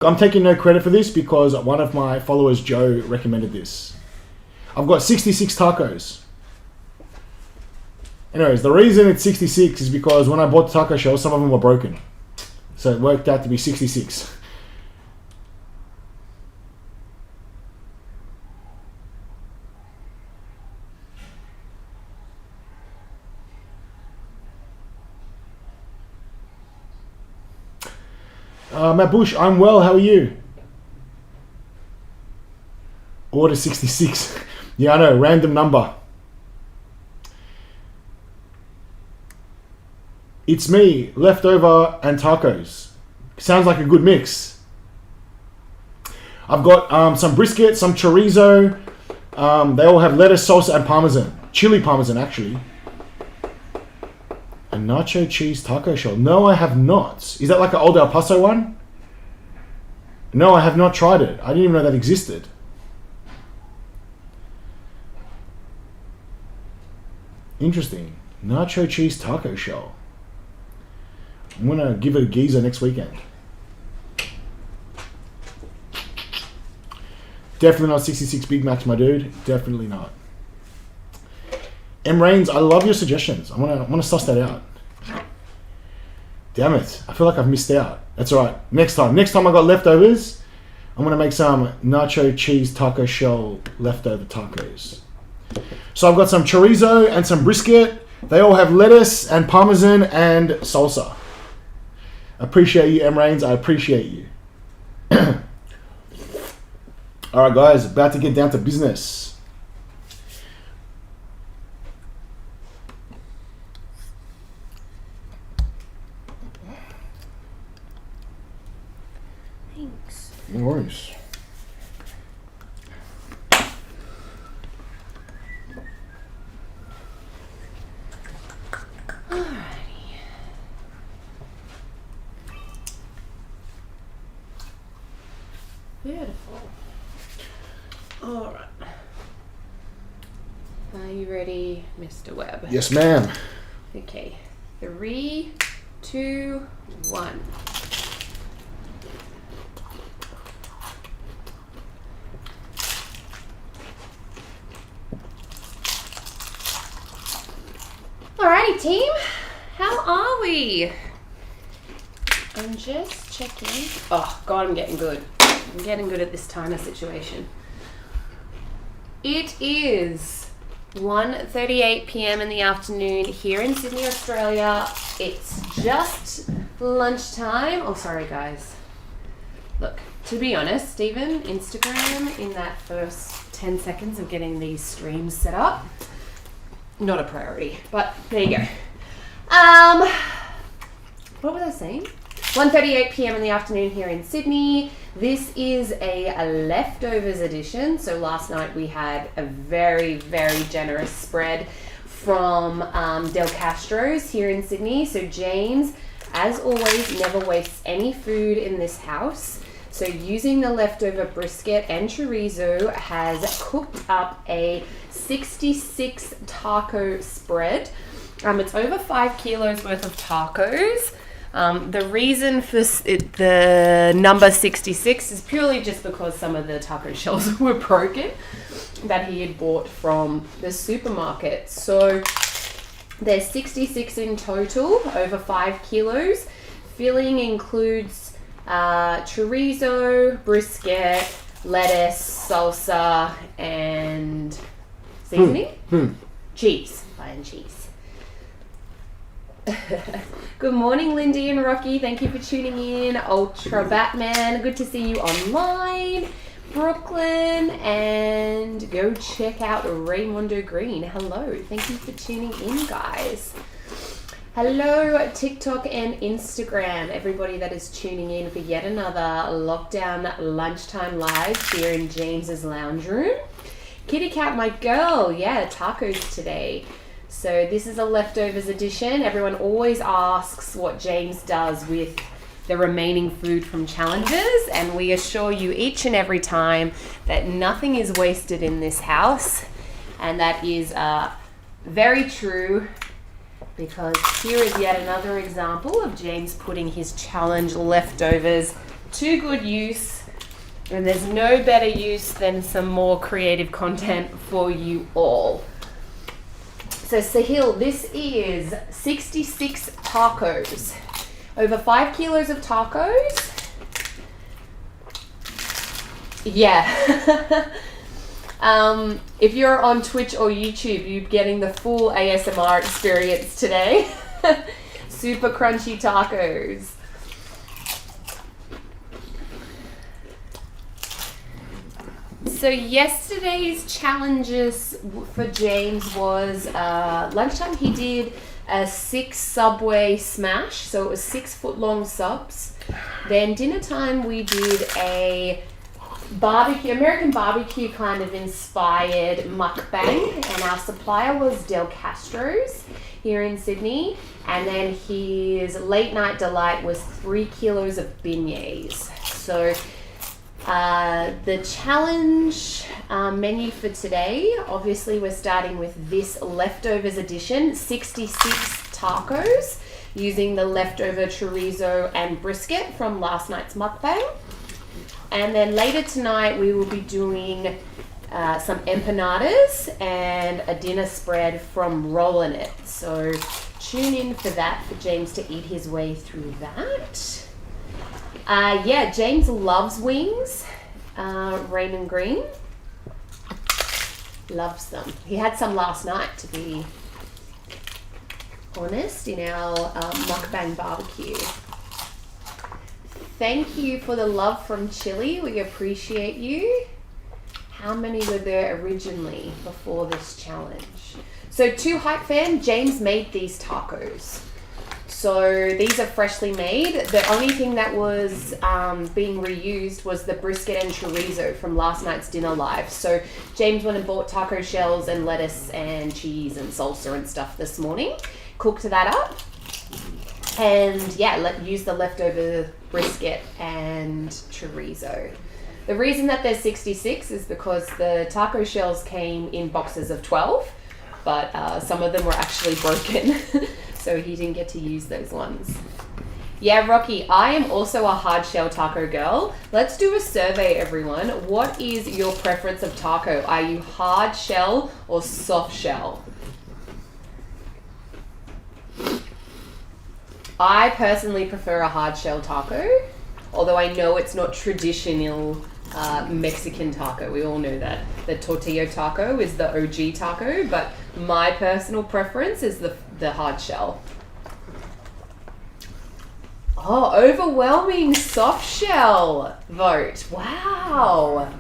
I'm taking no credit for this because one of my followers, Joe, recommended this. I've got 66 tacos. Anyways, the reason it's 66 is because when I bought the taco shell, some of them were broken. So it worked out to be 66. Matt Bush, I'm well, how are you? Order 66. Yeah, I know, random number. It's me, leftover and tacos. Sounds like a good mix. I've got some brisket, some chorizo. They all have lettuce, salsa, and parmesan. Chili parmesan, actually. A nacho cheese taco shell. No, I have not. Is that like an old El Paso one? No, I have not tried it. I didn't even know that existed. Interesting. Nacho cheese taco shell. I'm going to give it a geezer next weekend. Definitely not 66 Big Macs, my dude. Definitely not. M. Rains, I love your suggestions. I want to suss that out. Damn it. I feel like I've missed out. That's all right. Next time I got leftovers, I'm going to make some nacho cheese taco shell leftover tacos. So I've got some chorizo and some brisket. They all have lettuce and parmesan and salsa. Appreciate you, M. Rains. I appreciate you. All right, guys. About to get down to business. Thanks. No worries. Beautiful. All right. Are you ready, Mr. Webb? Yes, ma'am. Okay. 3, 2, 1. Alrighty, team. How are we? I'm just checking. Oh, God, I'm getting good. I'm getting good at this timer situation. It is 1:38 p.m. in the afternoon here in Sydney, Australia. It's just lunchtime. Oh, sorry, guys. Look, to be honest, Stephen, Instagram, in that first 10 seconds of getting these streams set up, not a priority, but there you go. What was I saying? 1:38 p.m. in the afternoon here in Sydney. This is a leftovers edition. So last night we had a very, very generous spread from Del Castro's here in Sydney. So James, as always, never wastes any food in this house. So using the leftover brisket and chorizo has cooked up a 66 taco spread. It's over 5 kilos worth of tacos. The reason for the number 66 is purely just because some of the taco shells were broken that he had bought from the supermarket. So there's 66 in total, over 5 kilos. Filling includes chorizo, brisket, lettuce, salsa, and seasoning? Cheese. Buying cheese. Good morning, Lindy and Rocky. Thank you for tuning in. Ultra Batman, good to see you online. Brooklyn, and go check out Raymondo Green. Hello. Thank you for tuning in, guys. Hello, TikTok and Instagram. Everybody that is tuning in for yet another lockdown lunchtime live here in James's lounge room. Kitty Cat, my girl. Yeah, tacos today. So this is a leftovers edition. Everyone always asks what James does with the remaining food from challenges, and we assure you each and every time that nothing is wasted in this house, and that is very true, because here is yet another example of James putting his challenge leftovers to good use, and there's no better use than some more creative content for you all. So Sahil, this is 66 tacos. Over 5 kilos of tacos. Yeah. If you're on Twitch or YouTube, you're getting the full ASMR experience today. Super crunchy tacos. So yesterday's challenges for James was lunchtime he did a 6 Subway smash, so it was 6 foot long subs. Then dinner time we did a barbecue, American barbecue kind of inspired mukbang, and our supplier was Del Castro's here in Sydney. And then his late night delight was 3 kilos of beignets. So the challenge menu for today, obviously we're starting with this leftovers edition, 66 tacos using the leftover chorizo and brisket from last night's mukbang. And then later tonight we will be doing some empanadas and a dinner spread from Rollin' It. So tune in for that, for James to eat his way through that. Yeah, James loves wings. Raymond Green loves them. He had some last night, to be honest, in our mukbang barbecue. Thank you for the love from Chile. We appreciate you. How many were there originally before this challenge? So to Hype Fan, James made these tacos. So these are freshly made. The only thing that was being reused was the brisket and chorizo from last night's dinner live. So James went and bought taco shells and lettuce and cheese and salsa and stuff this morning. Cooked that up. And yeah, use the leftover brisket and chorizo. The reason that there's 66 is because the taco shells came in boxes of 12, but some of them were actually broken. So he didn't get to use those ones. Yeah, Rocky, I am also a hard shell taco girl. Let's do a survey, everyone. What is your preference of taco? Are you hard shell or soft shell? I personally prefer a hard shell taco, although I know it's not traditional Mexican taco. We all know that. The tortilla taco is the OG taco, but my personal preference is the hard shell. Oh, overwhelming soft shell vote. Wow.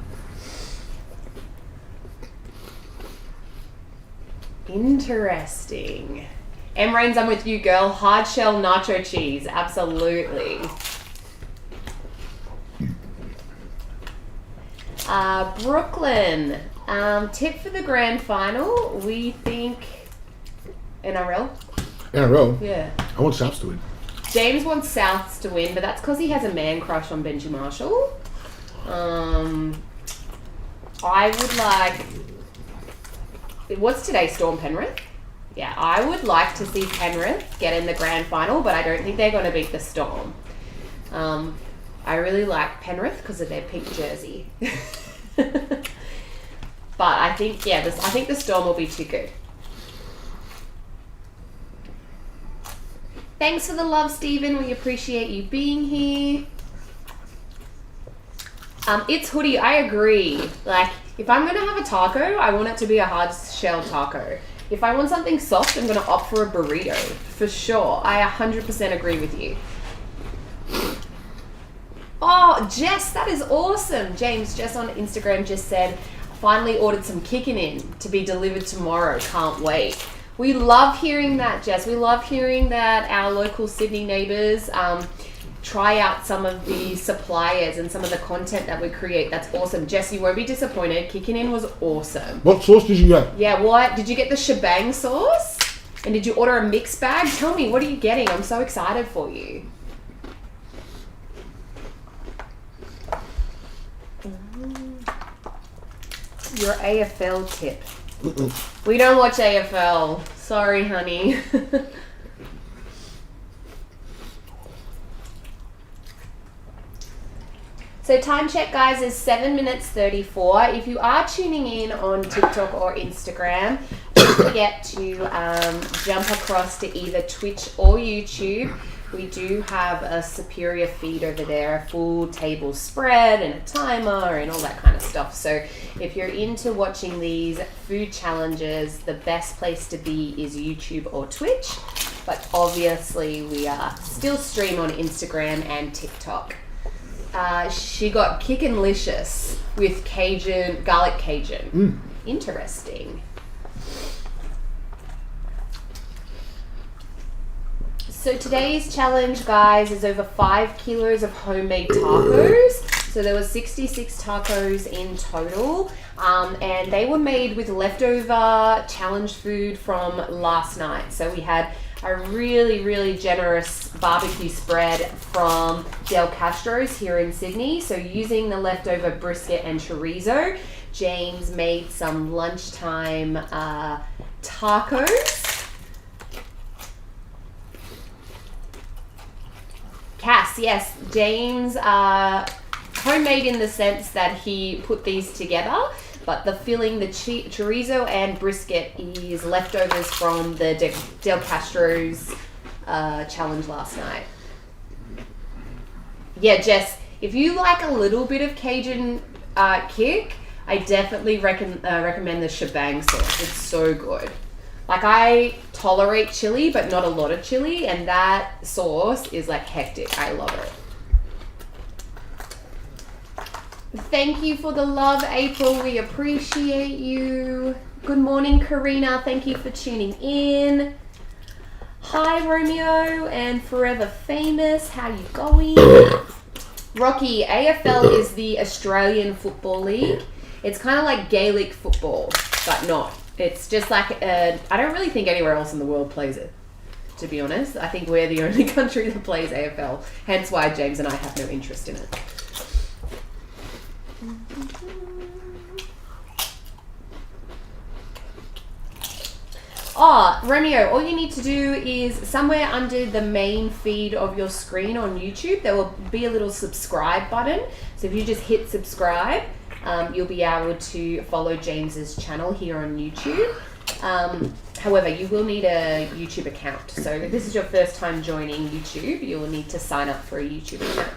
Interesting. M-Rains, I'm with you, girl. Hard shell nacho cheese. Absolutely. Brooklyn. Tip for the grand final. We think NRL. NRL? Yeah. I want Souths to win. James wants Souths to win, but that's because he has a man crush on Benji Marshall. I would like... What's today? Storm Penrith? Yeah, I would like to see Penrith get in the grand final, but I don't think they're going to beat the Storm. I really like Penrith because of their pink jersey. But I think, yeah, I think the Storm will be too good. Thanks for the love, Stephen. We appreciate you being here. It's Hoodie. I agree. Like, if I'm going to have a taco, I want it to be a hard shell taco. If I want something soft, I'm going to opt for a burrito. For sure. I 100% agree with you. Oh, Jess, that is awesome. James, Jess on Instagram just said, finally ordered some kicking in to be delivered tomorrow. Can't wait. We love hearing that, Jess. We love hearing that our local Sydney neighbours try out some of the suppliers and some of the content that we create. That's awesome. Jess, you won't be disappointed. Kicking in was awesome. What sauce did you get? Yeah, what? Did you get the shebang sauce? And did you order a mixed bag? Tell me, what are you getting? I'm so excited for you. Your AFL tip. We don't watch AFL. Sorry, honey. So time check, guys, is 7 minutes 34. If you are tuning in on TikTok or Instagram, don't forget to jump across to either Twitch or YouTube. We do have a superior feed over there, a full table spread and a timer and all that kind of stuff. So if you're into watching these food challenges, the best place to be is YouTube or Twitch. But obviously we still stream on Instagram and TikTok. She got Kickin' with Cajun, garlic Cajun. Interesting. So today's challenge, guys, is over 5 kilos of homemade tacos. So there was 66 tacos in total, and they were made with leftover challenge food from last night. So we had a really, really generous barbecue spread from Del Castro's here in Sydney. So using the leftover brisket and chorizo, James made some lunchtime tacos. Cass, yes, James, homemade in the sense that he put these together, but the filling, the chorizo and brisket is leftovers from the Del Castro's challenge last night. Yeah, Jess, if you like a little bit of Cajun kick, I definitely recommend the shebang sauce. It's so good. Like, I tolerate chili, but not a lot of chili, and that sauce is like hectic. I love it. Thank you for the love, April. We appreciate you. Good morning, Karina. Thank you for tuning in. Hi, Romeo and Forever Famous. How you going? Rocky, AFL is the Australian Football League. It's kind of like Gaelic football, but not. It's just like, I don't really think anywhere else in the world plays it, to be honest. I think we're the only country that plays AFL, hence why James and I have no interest in it. Oh, Romeo, all you need to do is somewhere under the main feed of your screen on YouTube, there will be a little subscribe button. So if you just hit subscribe, you'll be able to follow James's channel here on YouTube. However, you will need a YouTube account. So if this is your first time joining YouTube, you will need to sign up for a YouTube account.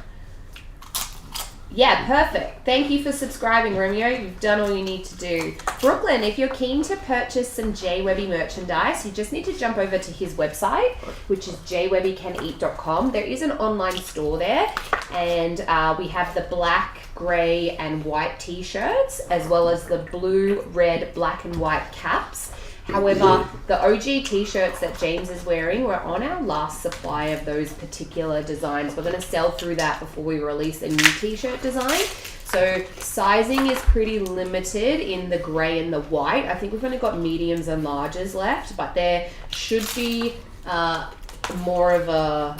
Yeah, perfect. Thank you for subscribing, Romeo. You've done all you need to do. Brooklyn, if you're keen to purchase some Jwebby merchandise, you just need to jump over to his website, which is jwebbycaneat.com. There is an online store there, and we have the black, grey, and white t-shirts, as well as the blue, red, black, and white caps. However, the OG t-shirts that James is wearing, we're on our last supply of those particular designs. We're going to sell through that before we release a new t-shirt design. So sizing is pretty limited in the grey and the white. I think we've only got mediums and larges left, but there should be more of a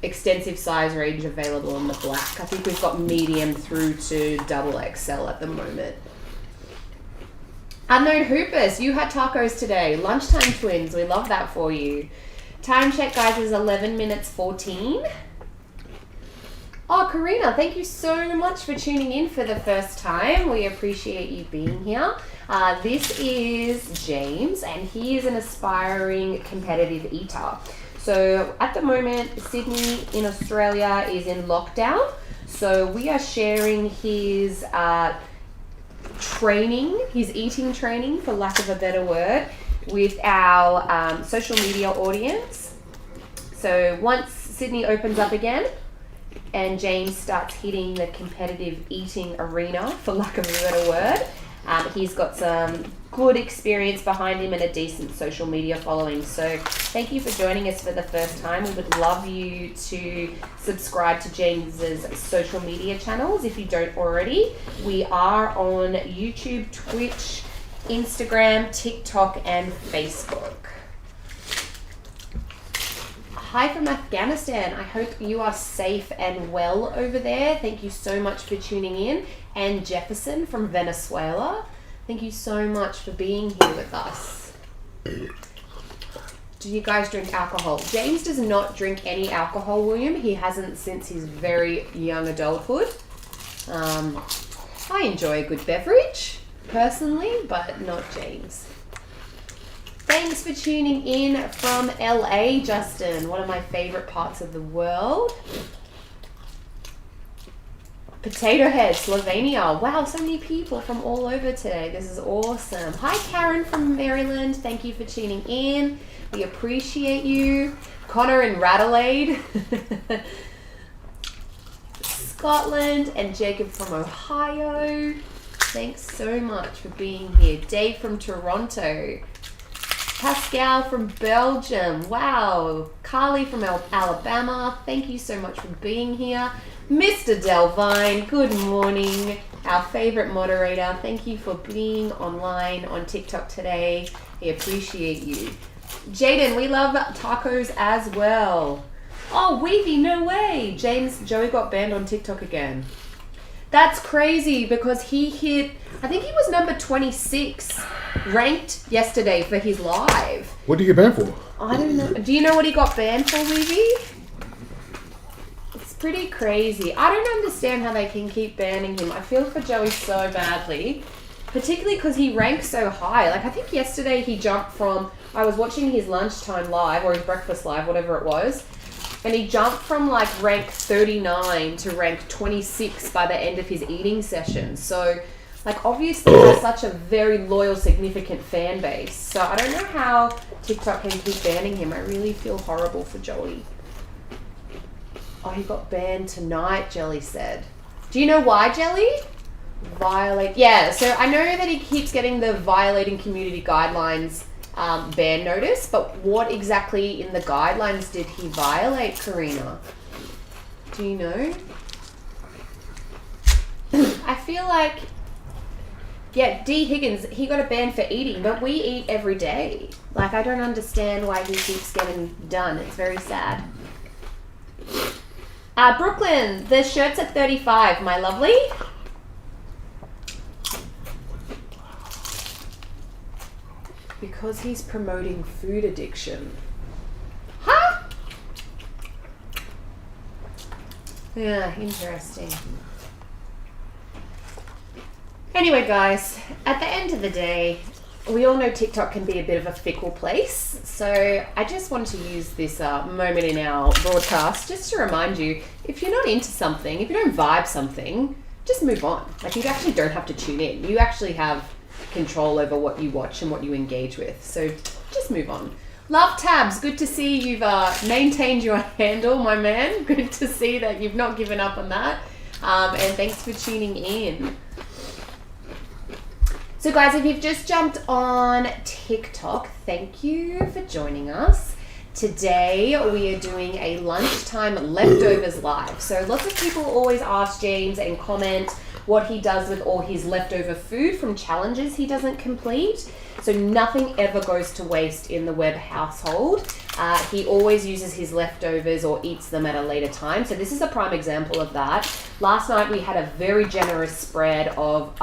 extensive size range available in the black. I think we've got medium through to double XL at the moment. Unknown Hoopers, you had tacos today. Lunchtime twins, we love that for you. Time check, guys, is 11 minutes 14. Oh, Karina, thank you so much for tuning in for the first time. We appreciate you being here. This is James, and he is an aspiring competitive eater. So at the moment, Sydney in Australia is in lockdown. So we are sharing his his eating training, for lack of a better word, with our social media audience. So once Sydney opens up again and James starts hitting the competitive eating arena, for lack of a better word, he's got some good experience behind him and a decent social media following. So thank you for joining us for the first time. We would love you to subscribe to James's social media channels if you don't already. We are on YouTube, Twitch, Instagram, TikTok, and Facebook. Hi from Afghanistan. I hope you are safe and well over there. Thank you so much for tuning in. And Jefferson from Venezuela, thank you so much for being here with us. Do you guys drink alcohol? James does not drink any alcohol, William. He hasn't since his very young adulthood. I enjoy a good beverage, personally, but not James. Thanks for tuning in from LA, Justin. One of my favorite parts of the world. Potato Head, Slovenia. Wow, so many people from all over today. This is awesome. Hi, Karen from Maryland. Thank you for tuning in. We appreciate you. Connor in Radelaide. Scotland and Jacob from Ohio. Thanks so much for being here. Dave from Toronto. Pascal from Belgium. Wow. Carly from Alabama. Thank you so much for being here. Mr. Delvine, good morning. Our favorite moderator. Thank you for being online on TikTok today. I appreciate you. Jaden, we love tacos as well. Oh, Weavy, no way. Joey got banned on TikTok again. That's crazy because he hit, I think he was number 26 ranked yesterday for his live. What did you get banned for? I don't know. Do you know what he got banned for, Weavy? It's pretty crazy. I don't understand how they can keep banning him. I feel for Joey so badly, particularly because he ranks so high. Like, I think yesterday he jumped from, I was watching his lunchtime live or his breakfast live, whatever it was, and he jumped from like rank 39 to rank 26 by the end of his eating session. So, like, obviously he has such a very loyal, significant fan base. So I don't know how TikTok can keep banning him. I really feel horrible for Joey. Oh, he got banned tonight, Jelly said. Do you know why, Jelly? Yeah, so I know that he keeps getting the violating community guidelines ban notice, but what exactly in the guidelines did he violate, Karina? Do you know? I feel like, yeah, D. Higgins, he got a ban for eating, but we eat every day. Like, I don't understand why he keeps getting done. It's very sad. Brooklyn, the shirt's at 35, my lovely. Because he's promoting food addiction. Huh? Yeah, interesting. Anyway, guys, at the end of the day, we all know TikTok can be a bit of a fickle place. So I just want to use this moment in our broadcast just to remind you, if you're not into something, if you don't vibe something, just move on. Like, you actually don't have to tune in. You actually have control over what you watch and what you engage with. So just move on. Love Tabs, good to see you've maintained your handle, my man. Good to see that you've not given up on that. And thanks for tuning in. So guys, if you've just jumped on TikTok, thank you for joining us. Today we are doing a lunchtime leftovers live. So lots of people always ask James and comment what he does with all his leftover food from challenges he doesn't complete. So nothing ever goes to waste in the Webb household. He always uses his leftovers or eats them at a later time. So this is a prime example of that. Last night we had a very generous spread of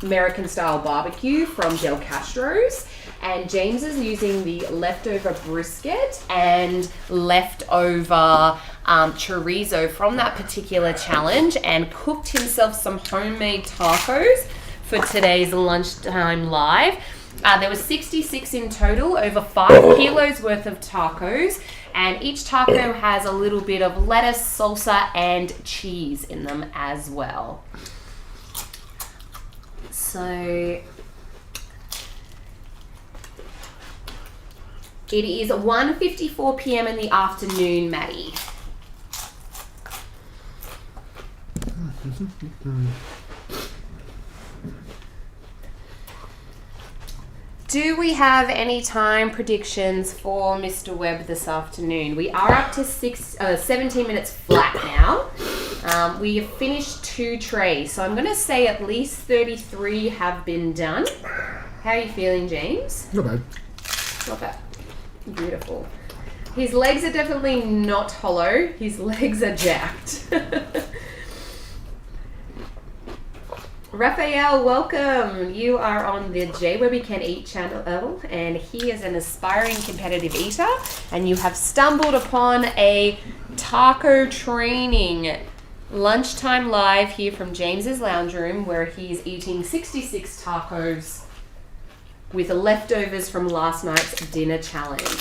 American style barbecue from Del Castro's. And James is using the leftover brisket and leftover chorizo from that particular challenge and cooked himself some homemade tacos for today's lunchtime live. There was 66 in total, over 5 kilos worth of tacos, and each taco has a little bit of lettuce, salsa, and cheese in them as well. So it is 1:54 p.m. in the afternoon, Maddie. Do we have any time predictions for Mr. Webb this afternoon? We are up to 17 minutes flat now. We have finished 2 trays, so I'm going to say at least 33 have been done. How are you feeling, James? Not bad. Not bad. Beautiful. His legs are definitely not hollow. His legs are jacked. Raphael, welcome. You are on the Jwebby Can Eat channel, and he is an aspiring competitive eater, and you have stumbled upon a taco training lunchtime live here from James's lounge room, where he's eating 66 tacos with leftovers from last night's dinner challenge.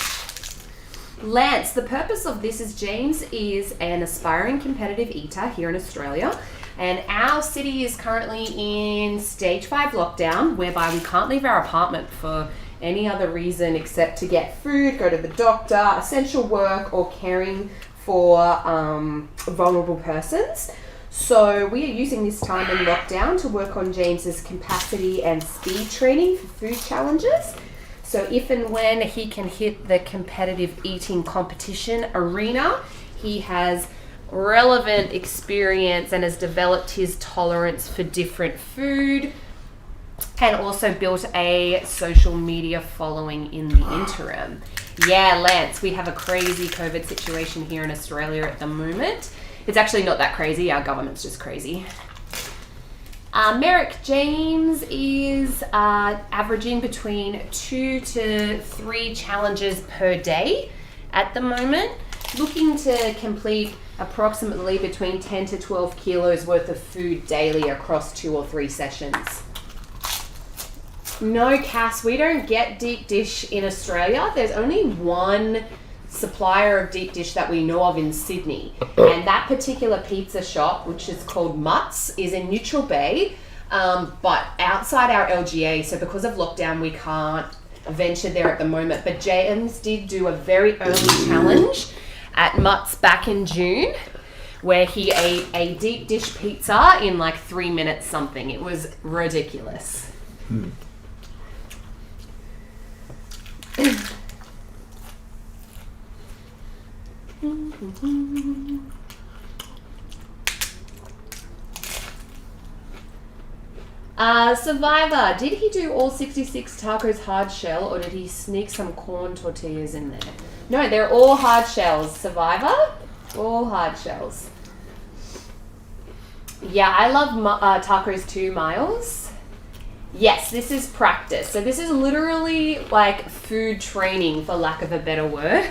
Lance, the purpose of this is James is an aspiring competitive eater here in Australia, and our city is currently in stage 5 lockdown, whereby we can't leave our apartment for any other reason except to get food, go to the doctor, essential work, or caring for vulnerable persons. So we are using this time in lockdown to work on James's capacity and speed training for food challenges. So if and when he can hit the competitive eating competition arena, he has relevant experience and has developed his tolerance for different food, and also built a social media following in the interim. Yeah, Lance, we have a crazy COVID situation here in Australia at the moment. It's actually not that crazy, our government's just crazy. Merrick, James is averaging between 2 to 3 challenges per day at the moment, looking to complete approximately between 10 to 12 kilos worth of food daily across 2 or 3 sessions. No, Cass, we don't get deep dish in Australia. There's only one supplier of deep dish that we know of in Sydney, and that particular pizza shop, which is called Mutt's, is in Neutral Bay, but outside our LGA, so because of lockdown we can't venture there at the moment. But James did do a very early challenge at Mutt's back in June, where he ate a deep dish pizza in like 3 minutes something. It was ridiculous. Survivor, did he do all 66 tacos hard shell, or did he sneak some corn tortillas in there? No, they're all hard shells, Survivor. All hard shells. Yeah, I love tacos too, Miles. Yes, this is practice. So this is literally like food training, for lack of a better word.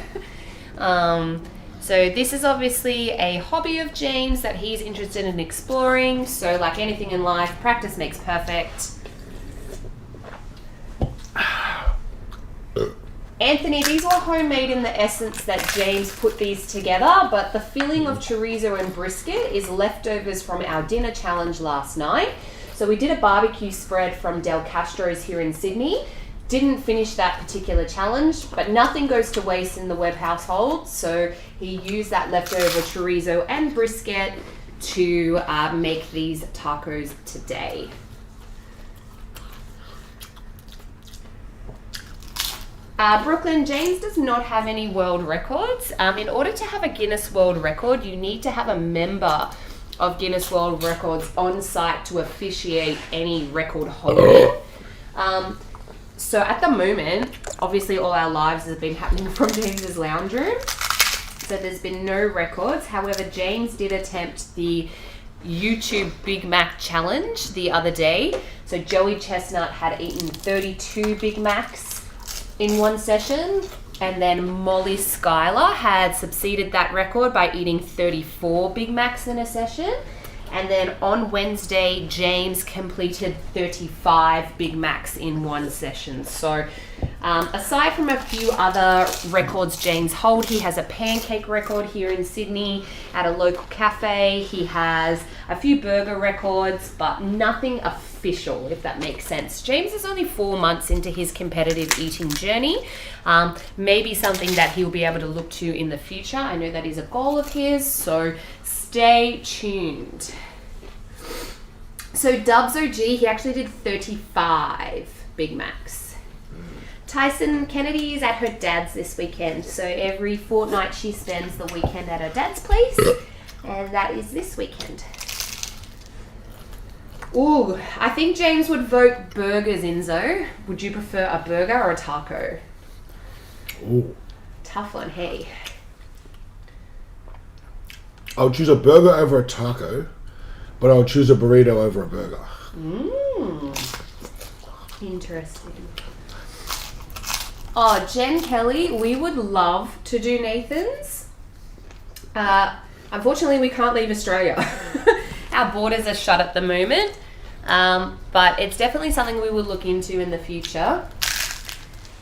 So this is obviously a hobby of James that he's interested in exploring. So like anything in life, practice makes perfect. Anthony, these were homemade in the essence that James put these together, but the filling of chorizo and brisket is leftovers from our dinner challenge last night. So we did a barbecue spread from Del Castro's here in Sydney. Didn't finish that particular challenge, but nothing goes to waste in the Webb household. So he used that leftover chorizo and brisket to make these tacos today. Brooklyn, James does not have any world records. In order to have a Guinness World Record, you need to have a member of Guinness World Records on site to officiate any record holding. So at the moment, obviously all our lives have been happening from James's lounge room. So there's been no records. However, James did attempt the YouTube Big Mac challenge the other day. So Joey Chestnut had eaten 32 Big Macs in one session. And then Molly Schuyler had succeeded that record by eating 34 Big Macs in a session. And then on Wednesday, James completed 35 Big Macs in one session. So aside from a few other records James holds, he has a pancake record here in Sydney at a local cafe. He has a few burger records, but nothing official, if that makes sense. James is only 4 months into his competitive eating journey. Maybe something that he'll be able to look to in the future. I know that is a goal of his, so stay tuned. So Dubs OG, he actually did 35 Big Macs. Tyson Kennedy is at her dad's this weekend. So every fortnight she spends the weekend at her dad's place. And that is this weekend. Ooh, I think James would vote burgers, Enzo. Would you prefer a burger or a taco? Ooh. Tough one, hey. I'll choose a burger over a taco. but I'll choose a burrito over a burger. Interesting. Oh, Jen Kelly, we would love to do Nathan's. Unfortunately, we can't leave Australia. Our borders are shut at the moment, but it's definitely something we will look into in the future.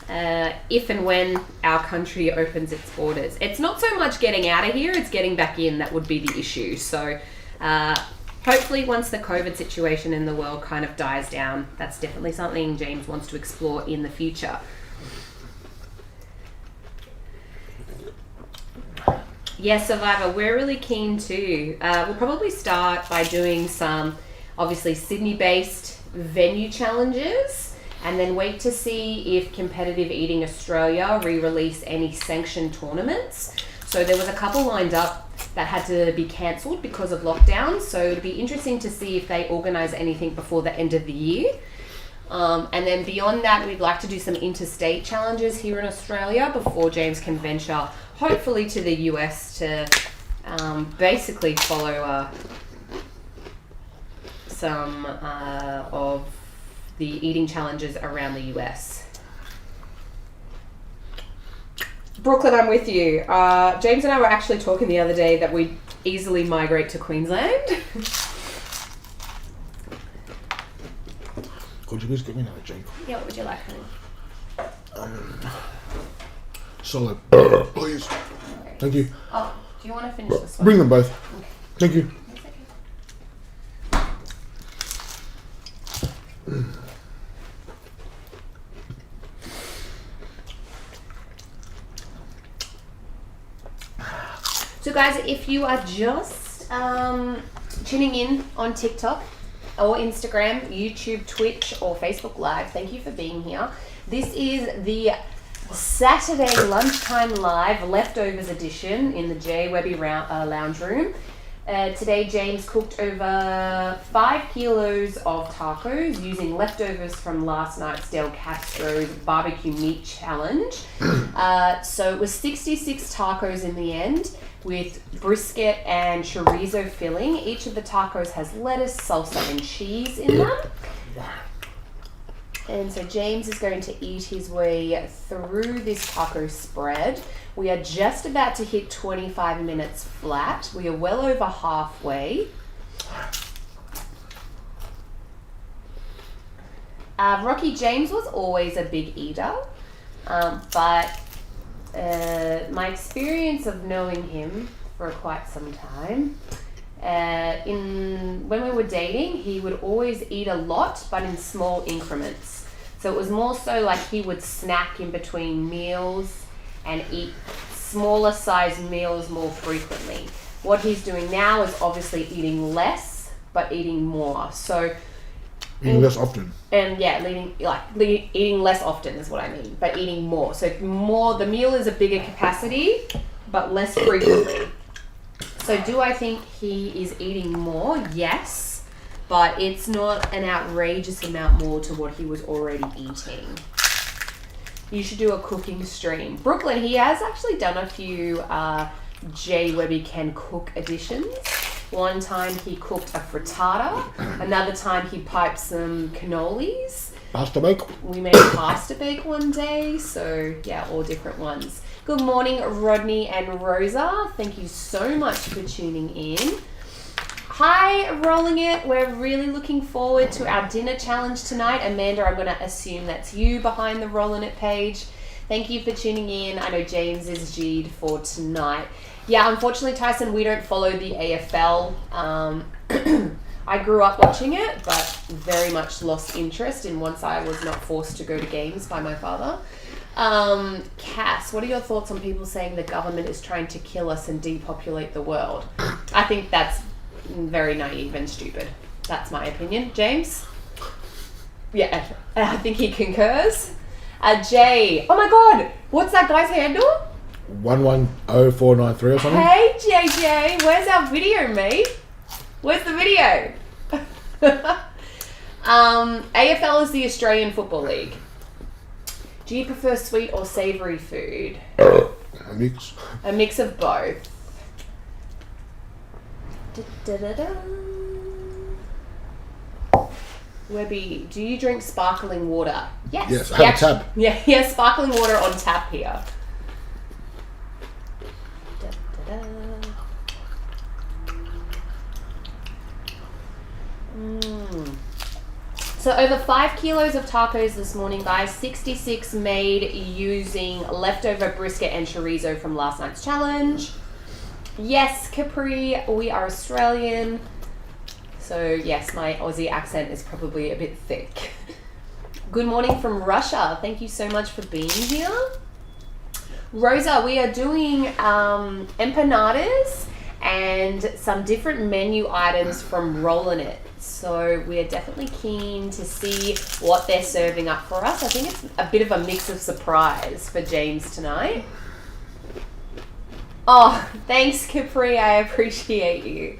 If and when our country opens its borders. It's not so much getting out of here, it's getting back in that would be the issue. So hopefully once the COVID situation in the world kind of dies down, that's definitely something James wants to explore in the future. Yes, Survivor, we're really keen too. We'll probably start by doing some, obviously, Sydney-based venue challenges, and then wait to see if Competitive Eating Australia re-release any sanctioned tournaments. So there was a couple lined up that had to be cancelled because of lockdown, so it'd be interesting to see if they organise anything before the end of the year. And then beyond that, we'd like to do some interstate challenges here in Australia before James can venture, hopefully, to the US to basically follow some of the eating challenges around the US. Brooklyn, I'm with you. James and I were actually talking the other day that we'd easily migrate to Queensland. Could you please get me another drink? Yeah, what would you like, honey? Solid, please. Okay. Thank you. Oh, do you want to finish this one? Bring them both. Okay. Thank you. That's okay. So guys, if you are just tuning in on TikTok or Instagram, YouTube, Twitch, or Facebook Live, thank you for being here. This is the Saturday lunchtime live leftovers edition in the Jwebby lounge room. Today James cooked over 5 kilos of tacos using leftovers from last night's Del Castro's barbecue meat challenge. So it was 66 tacos in the end, with brisket and chorizo filling. Each of the tacos has lettuce, salsa, and cheese in them. And so James is going to eat his way through this taco spread. We are just about to hit 25 minutes flat. We are well over halfway. Rocky James was always a big eater, but my experience of knowing him for quite some time, when we were dating, he would always eat a lot, but in small increments. So it was more so like he would snack in between meals and eat smaller sized meals more frequently. What he's doing now is obviously eating less, but eating more. So eating less often. And yeah, eating less often is what I mean, but eating more. So more, the meal is a bigger capacity, but less frequently. So do I think he is eating more? Yes, but it's not an outrageous amount more to what he was already eating. You should do a cooking stream. Brooklyn, he has actually done a few Jwebby Can Cook editions. One time he cooked a frittata. Another time he piped some cannolis. Pasta bake. We made a pasta bake one day. So yeah, all different ones. Good morning, Rodney and Rosa. Thank you so much for tuning in. Hi, Rolling It. We're really looking forward to our dinner challenge tonight. Amanda, I'm going to assume that's you behind the Rolling It page. Thank you for tuning in. I know James is G'd for tonight. Yeah, unfortunately, Tyson, we don't follow the AFL. I grew up watching it, but very much lost interest in once I was not forced to go to games by my father. Cass, what are your thoughts on people saying the government is trying to kill us and depopulate the world? I think that's very naive and stupid. That's my opinion. James? Yeah, I think he concurs. Jay, oh my god, what's that guy's handle? 110493 or something. Hey JJ, where's our video, mate? Where's the video? AFL is the Australian Football League. Do you prefer sweet or savoury food? A mix. A mix of both. Webby, do you drink sparkling water? Yes. Yes, I have a tap. Yeah, he has sparkling water on tap here. Da, da, da. So over 5 kilos of tacos this morning, guys. 66 made using leftover brisket and chorizo from last night's challenge. Yes, Capri, we are Australian. So yes, my Aussie accent is probably a bit thick. Good morning from Russia. Thank you so much for being here. Rosa, we are doing empanadas and some different menu items from Rollin' It. So we are definitely keen to see what they're serving up for us. I think it's a bit of a mix of surprise for James tonight. Oh, thanks Capri, I appreciate you.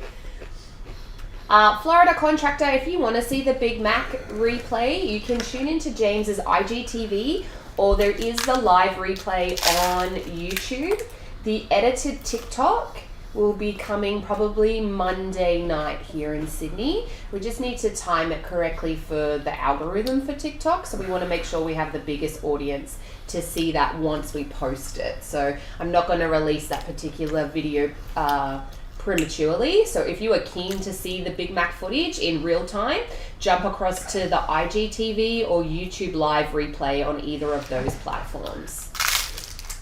Florida Contractor, if you want to see the Big Mac replay, you can tune into James's IGTV, or there is the live replay on YouTube. The edited TikTok will be coming probably Monday night here in Sydney. We just need to time it correctly for the algorithm for TikTok, so we want to make sure we have the biggest audience to see that once we post it. So I'm not going to release that particular video prematurely. So if you are keen to see the Big Mac footage in real time, jump across to the IGTV or YouTube live replay on either of those platforms.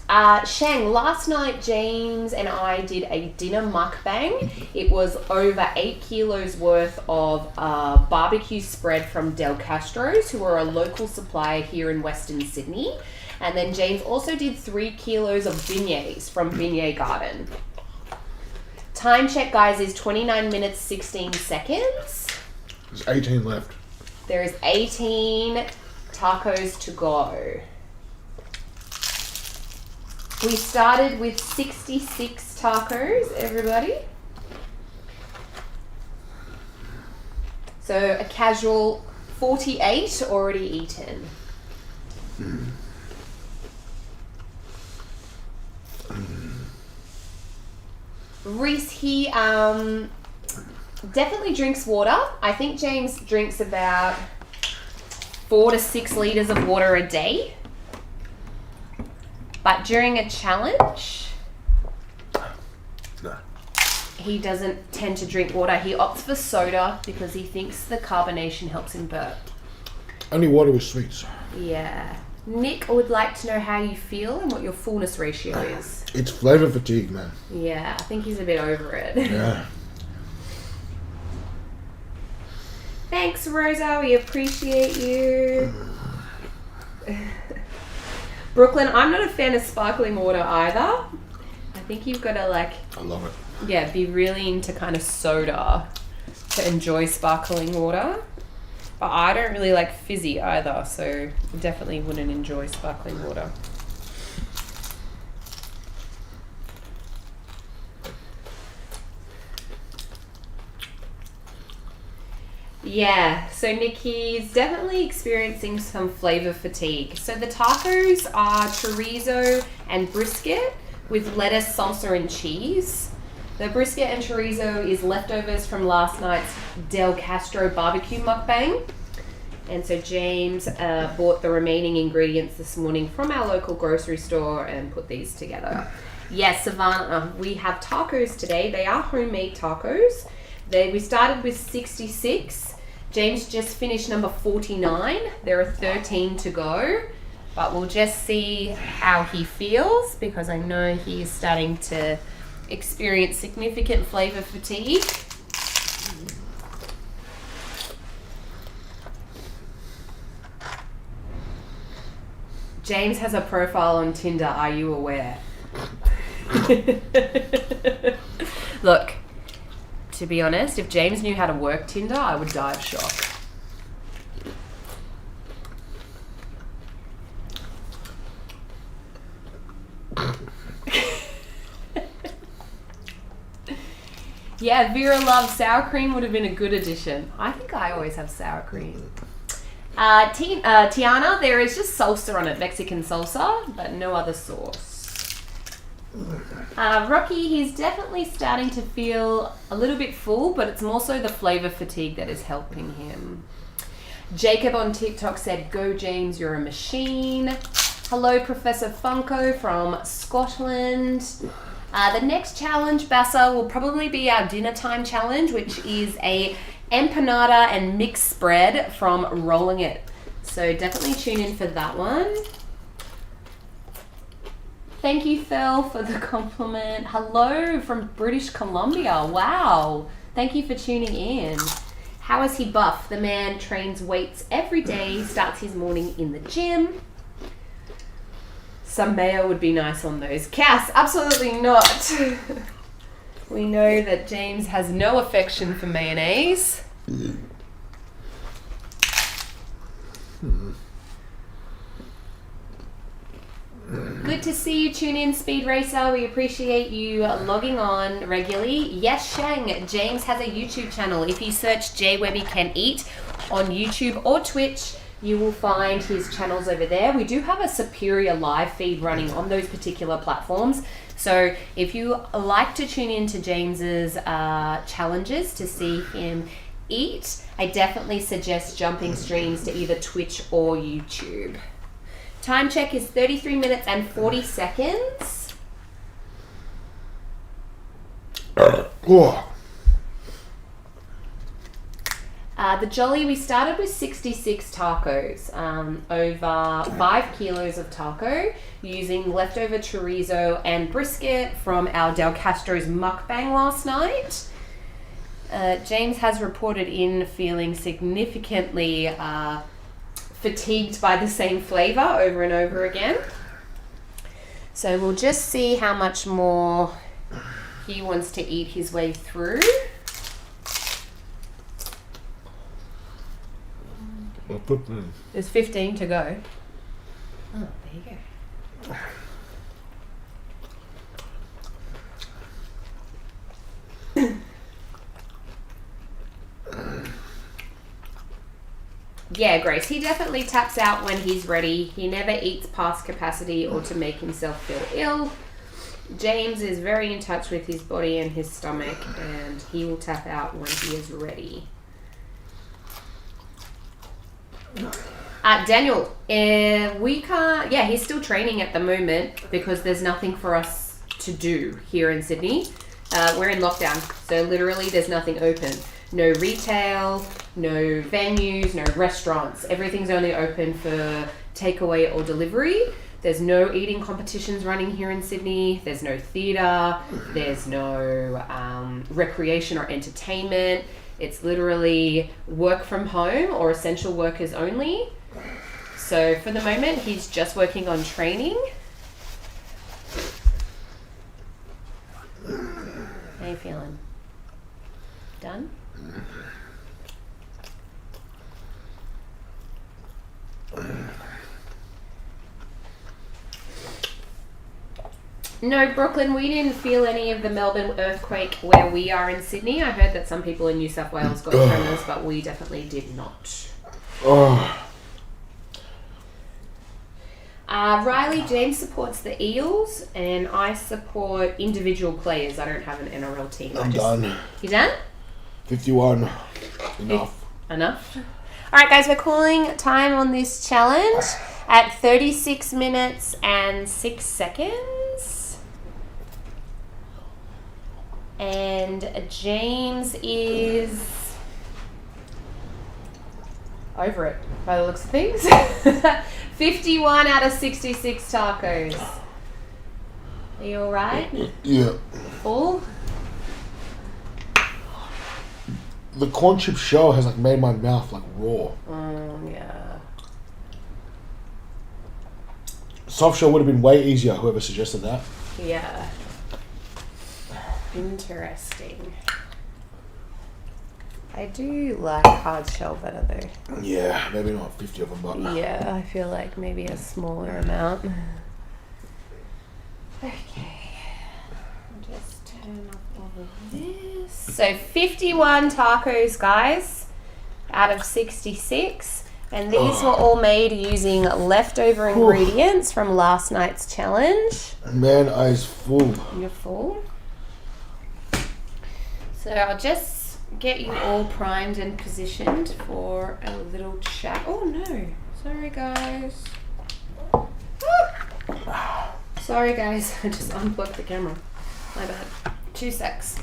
Shang, last night James and I did a dinner mukbang. It was over 8 kilos worth of barbecue spread from Del Castro's, who are a local supplier here in Western Sydney. And then James also did 3 kilos of beignets from Beignet Garden. Time check, guys, is 29 minutes 16 seconds. There's 18 left. There is 18 tacos to go. We started with 66 tacos, everybody. So a casual 48 already eaten. Reese, he definitely drinks water. I think James drinks about 4 to 6 litres of water a day. But during a challenge, No. he doesn't tend to drink water. He opts for soda because he thinks the carbonation helps him burp. Only water with sweets. Yeah. Nick would like to know how you feel and what your fullness ratio is. It's flavour fatigue, man. Yeah, I think he's a bit over it. Yeah. Thanks, Rosa. We appreciate you. Brooklyn, I'm not a fan of sparkling water either. I think you've got to I love it. yeah, be really into kind of soda to enjoy sparkling water. But I don't really like fizzy either, so definitely wouldn't enjoy sparkling water. Yeah, so Nikki's definitely experiencing some flavor fatigue. So the tacos are chorizo and brisket with lettuce, salsa, and cheese. The brisket and chorizo is leftovers from last night's Del Castro barbecue mukbang. And so James bought the remaining ingredients this morning from our local grocery store and put these together. Yes, Savannah, we have tacos today. They are homemade tacos. We started with 66. James just finished number 49. There are 13 to go, but we'll just see how he feels because I know he's starting to experience significant flavor fatigue. James has a profile on Tinder, are you aware? Look, to be honest, if James knew how to work Tinder, I would die of shock. Yeah, Vera loves sour cream would have been a good addition. I think I always have sour cream. Tiana, there is just salsa on it, Mexican salsa, but no other sauce. Rocky, he's definitely starting to feel a little bit full, but it's more so the flavor fatigue that is helping him. Jacob on TikTok said, "Go James, you're a machine." Hello, Professor Funko from Scotland. The next challenge, Bassa, will probably be our dinner time challenge, which is a empanada and mixed spread from Rolling It. So definitely tune in for that one. Thank you, Phil, for the compliment. Hello from British Columbia. Wow. Thank you for tuning in. How is he buff? The man trains weights every day, starts his morning in the gym. Some mayo would be nice on those. Cass, absolutely not. We know that James has no affection for mayonnaise. Good to see you tune in, Speed Racer. We appreciate you logging on regularly. Yes, Shang, James has a YouTube channel. If you search Jwebby Can Eat on YouTube or Twitch, you will find his channels over there. We do have a superior live feed running on those particular platforms. So if you like to tune into James's challenges to see him eat, I definitely suggest jumping streams to either Twitch or YouTube. Time check is 33 minutes and 40 seconds. The Jolly, we started with 66 tacos, over 5 kilos of taco, using leftover chorizo and brisket from our Del Castro's mukbang last night. James has reported in feeling significantly fatigued by the same flavor over and over again. So we'll just see how much more he wants to eat his way through. There's 15 to go. Oh, there you go. Yeah, Grace, he definitely taps out when he's ready. He never eats past capacity or to make himself feel ill. James is very in touch with his body and his stomach, and he will tap out when he is ready. Daniel, we can't... Yeah, he's still training at the moment because there's nothing for us to do here in Sydney. We're in lockdown, so literally there's nothing open. No retail, no venues, no restaurants. Everything's only open for takeaway or delivery. There's no eating competitions running here in Sydney. There's no theatre. There's no recreation or entertainment. It's literally work from home or essential workers only. So for the moment, he's just working on training. How you feeling? Done? No, Brooklyn, we didn't feel any of the Melbourne earthquake where we are in Sydney. I heard that some people in New South Wales got tremors, but we definitely did not. Riley, James supports the Eels, and I support individual players. I don't have an NRL team. I'm done. You done? 51. Enough. Enough? Alright guys, we're calling time on this challenge at 36 minutes and 6 seconds. And James is over it by the looks of things. 51 out of 66 tacos. Are you alright? Yeah. Full? The corn chip shell has like made my mouth like raw. Yeah. Soft shell would have been way easier, whoever suggested that. Yeah. Interesting. I do like hard shell better though. Yeah, maybe not 50 of them, but... Yeah, I feel like maybe a smaller amount. Okay. I'll just turn off all of this. So 51 tacos, guys, out of 66. And these were all made using leftover ingredients from last night's challenge. Man, eyes full. You're full. So I'll just get you all primed and positioned for a little chat. Oh no, sorry guys. Sorry guys, I just unplugged the camera. My bad. 2 secs.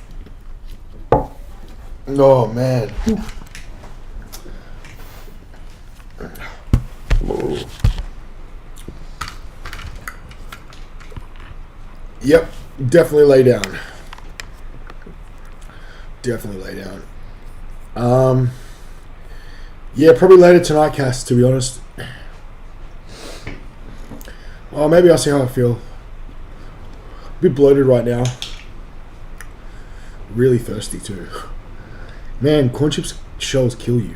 Oh man. Yep, definitely lay down. Definitely lay down. Yeah, probably later tonight, Cass, to be honest. Well, maybe I'll see how I feel. A bit bloated right now. Really thirsty too. Man, corn chips shells kill you.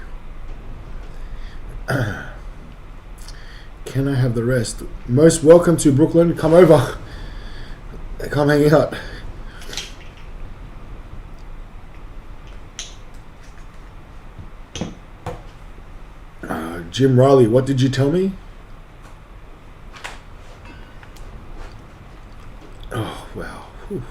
Can I have the rest? Most welcome to Brooklyn. Come over. Come hang out. Jim Riley, what did you tell me? Oh, wow. Whew.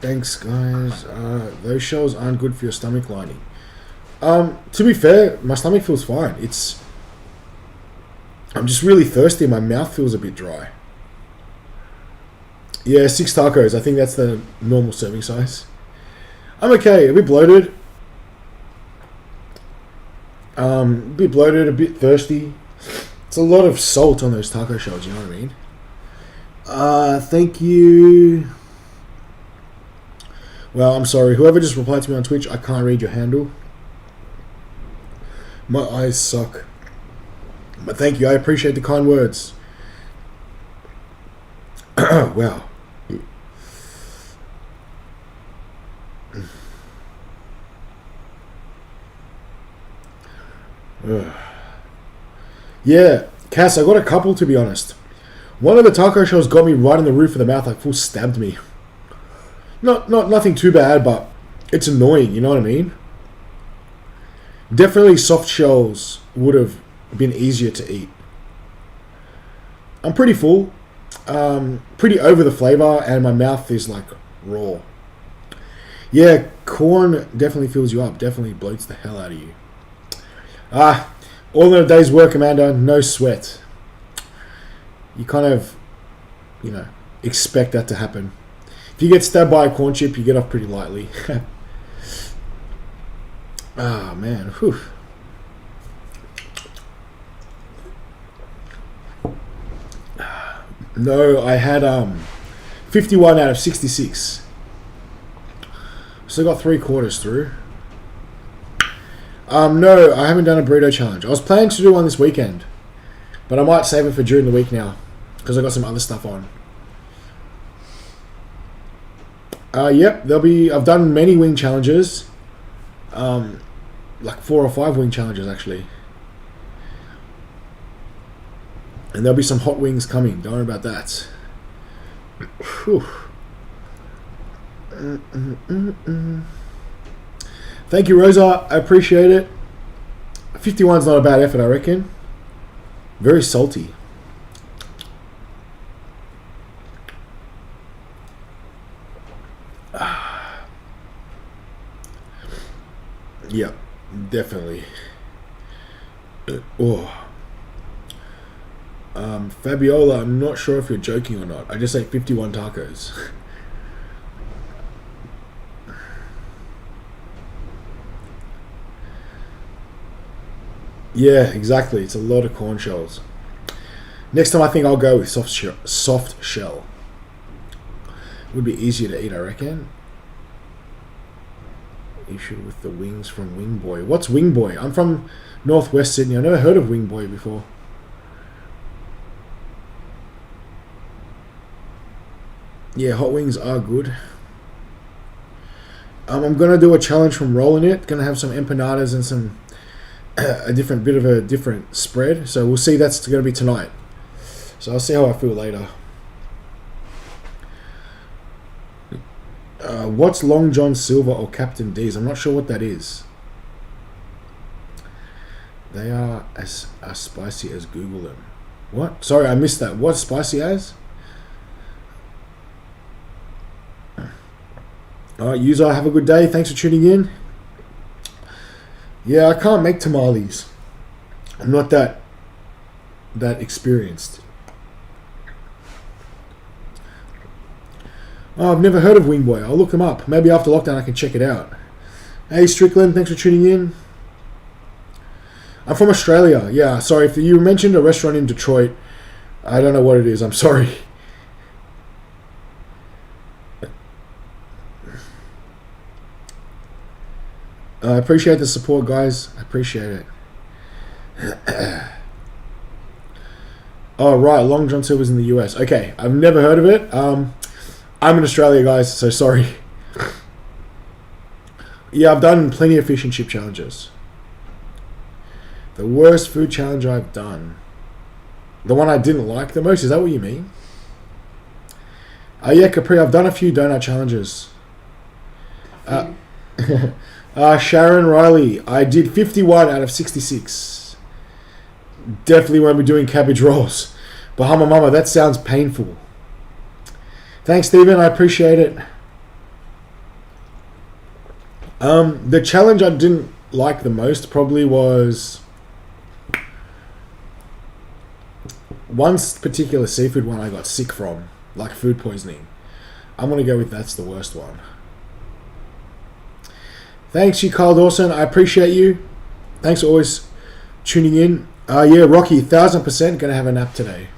Thanks, guys. Those shells aren't good for your stomach lining. To be fair, my stomach feels fine. I'm just really thirsty. My mouth feels a bit dry. Yeah, 6 tacos. I think that's the normal serving size. I'm okay. A bit bloated. A bit bloated. A bit thirsty. It's a lot of salt on those taco shells. You know what I mean? Thank you. Well, I'm sorry. Whoever just replied to me on Twitch, I can't read your handle. My eyes suck. But thank you. I appreciate the kind words. Wow. Yeah, Cass, I got a couple, to be honest. One of the taco shells got me right in the roof of the mouth, like full stabbed me. Nothing too bad, but it's annoying, you know what I mean? Definitely soft shells would have been easier to eat. I'm pretty full, pretty over the flavor, and my mouth is like raw. Yeah, corn definitely fills you up, definitely bloats the hell out of you. All in a day's work, Amanda, no sweat. You kind of, expect that to happen. If you get stabbed by a corn chip, you get off pretty lightly. Ah, man. Whew. No, I had 51 out of 66. So I got 3/4 through. No, I haven't done a burrito challenge. I was planning to do one this weekend, but I might save it for during the week now because I got some other stuff on. Yep, I've done many wing challenges. Like 4 or 5 wing challenges actually. And there'll be some hot wings coming. Don't worry about that. Whew. Thank you, Rosa. I appreciate it. 51's not a bad effort, I reckon. Very salty. Yeah, definitely. Fabiola, I'm not sure if you're joking or not. I just ate 51 tacos. Yeah, exactly. It's a lot of corn shells. Next time I think I'll go with soft shell. Would be easier to eat, I reckon. Issue with the wings from Wing Boy. What's Wing Boy? I'm from Northwest Sydney. I've never heard of Wing Boy before. Yeah, hot wings are good. I'm gonna do a challenge from Rolling It. Gonna have some empanadas and some a different spread. So we'll see. That's gonna be tonight. So I'll see how I feel later. What's Long John Silver or Captain D's? I'm not sure what that is. They are as spicy as Google them. What? Sorry, I missed that. What's spicy as? Alright, user, have a good day. Thanks for tuning in. Yeah, I can't make tamales. I'm not that experienced. Oh, I've never heard of Wing Boy. I'll look them up. Maybe after lockdown I can check it out. Hey Strickland, thanks for tuning in. I'm from Australia. Yeah, sorry, if you mentioned a restaurant in Detroit, I don't know what it is. I'm sorry. I appreciate the support, guys. I appreciate it. Oh, right. Long John Silver's in the US. Okay, I've never heard of it. I'm in Australia, guys, so sorry. Yeah, I've done plenty of fish and chip challenges. The worst food challenge I've done. The one I didn't like the most, is that what you mean? Yeah, Capri, I've done a few donut challenges. Sharon Riley, I did 51 out of 66. Definitely won't be doing cabbage rolls. Bahama Mama, that sounds painful. Thanks, Stephen, I appreciate it. The challenge I didn't like the most probably was one particular seafood one I got sick from, like food poisoning. I'm going to go with that's the worst one. Thanks, you, Carl Dawson. I appreciate you. Thanks for always tuning in. Yeah, Rocky, 1000% going to have a nap today.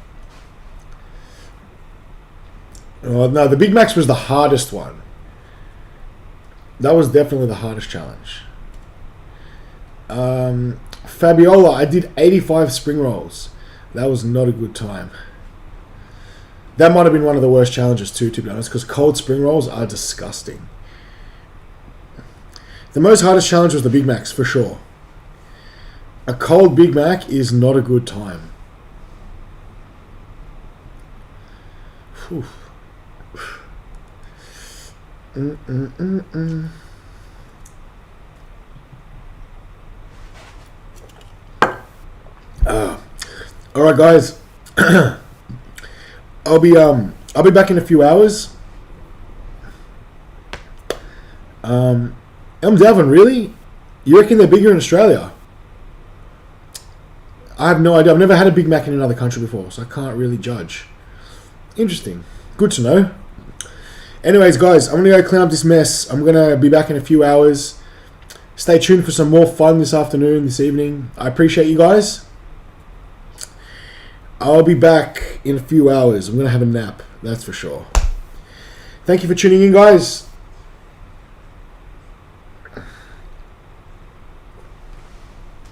Oh, no, the Big Macs was the hardest one. That was definitely the hardest challenge. Fabiola, I did 85 spring rolls. That was not a good time. That might have been one of the worst challenges too, to be honest, because cold spring rolls are disgusting. The most hardest challenge was the Big Macs, for sure. A cold Big Mac is not a good time. Whew. All right, guys. I'll be back in a few hours. Delvin, really? You reckon they're bigger in Australia? I have no idea. I've never had a Big Mac in another country before, so I can't really judge. Interesting. Good to know. Anyways, guys, I'm going to go clean up this mess. I'm going to be back in a few hours. Stay tuned for some more fun this afternoon, this evening. I appreciate you guys. I'll be back in a few hours. I'm going to have a nap, that's for sure. Thank you for tuning in, guys.